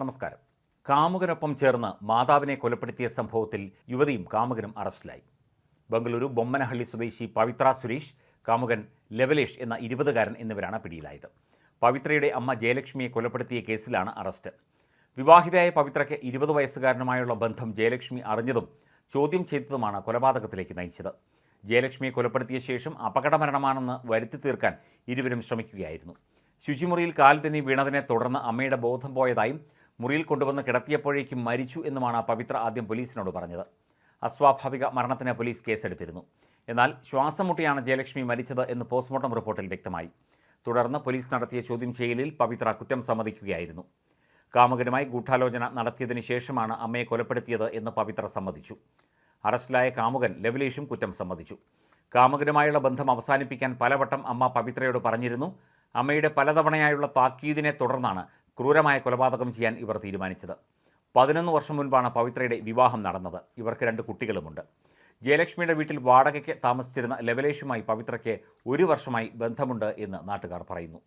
നമസ്കാരം. കാമുകനൊപ്പം ചേർന്ന് മാതാവിനെ കൊലപ്പെടുത്തിയ സംഭവത്തിൽ യുവതിയും കാമുകനും അറസ്റ്റിലായി. ബംഗളൂരു ബൊമ്മനഹള്ളി സ്വദേശി പവിത്ര സുരേഷ്, കാമുകൻ ലെവലേഷ് എന്ന 20കാരൻ എന്നിവരാണ് പിടിയിലായത്. പവിത്രയുടെ അമ്മ ജയലക്ഷ്മിയെ കൊലപ്പെടുത്തിയ കേസിലാണ് അറസ്റ്റ്. വിവാഹിതയായ പവിത്രയ്ക്ക് 20 വയസ്സുകാരനുമായുള്ള ബന്ധം ജയലക്ഷ്മി അറിഞ്ഞതും ചോദ്യം ചെയ്തതുമാണ് കൊലപാതകത്തിലേക്ക് നയിച്ചത്. ജയലക്ഷ്മിയെ കൊലപ്പെടുത്തിയ ശേഷം അപകടമരണമാണെന്ന് വരുത്തി തീർക്കാൻ ഇരുവരും ശ്രമിക്കുകയായിരുന്നു. ശുചിമുറിയിൽ കാൽ തെന്നി വീണതിനെ തുടർന്ന് അമ്മയുടെ ബോധം പോയതായും മുറിയിൽ കൊണ്ടുവന്ന് കിടത്തിയപ്പോഴേക്കും മരിച്ചു എന്നുമാണ് പവിത്ര ആദ്യം പോലീസിനോട് പറഞ്ഞത്. അസ്വാഭാവിക മരണത്തിന് പോലീസ് കേസെടുത്തിരുന്നു. എന്നാൽ ശ്വാസം മുട്ടിയാണ് ജയലക്ഷ്മി മരിച്ചത് എന്ന് പോസ്റ്റ്മോർട്ടം റിപ്പോർട്ടിൽ വ്യക്തമായി. തുടർന്ന് പോലീസ് നടത്തിയ ചോദ്യം ചെയ്യലിൽ പവിത്ര കുറ്റം സമ്മതിക്കുകയായിരുന്നു. കാമുകനുമായി ഗൂഢാലോചന നടത്തിയതിനു ശേഷമാണ് അമ്മയെ കൊലപ്പെടുത്തിയത് എന്ന് പവിത്ര സമ്മതിച്ചു. അറസ്റ്റിലായ കാമുകൻ ലെവലേഷും കുറ്റം സമ്മതിച്ചു. കാമുകനുമായുള്ള ബന്ധം അവസാനിപ്പിക്കാൻ പലവട്ടം അമ്മ പവിത്രയോട് പറഞ്ഞിരുന്നു. അമ്മയുടെ പലതവണയായുള്ള താക്കീതിനെ തുടർന്നാണ് ക്രൂരമായ കൊലപാതകം ചെയ്യാൻ ഇവർ തീരുമാനിച്ചത്. 11 വർഷം മുൻപാണ് പവിത്രയുടെ വിവാഹം നടന്നത്. ഇവർക്ക് 2 കുട്ടികളുമുണ്ട്. ജയലക്ഷ്മിയുടെ വീട്ടിൽ വാടകയ്ക്ക് താമസിച്ചിരുന്ന ലെവലേഷുമായി പവിത്രയ്ക്ക് 1 വർഷമായി ബന്ധമുണ്ട് എന്ന് നാട്ടുകാർ പറയുന്നു.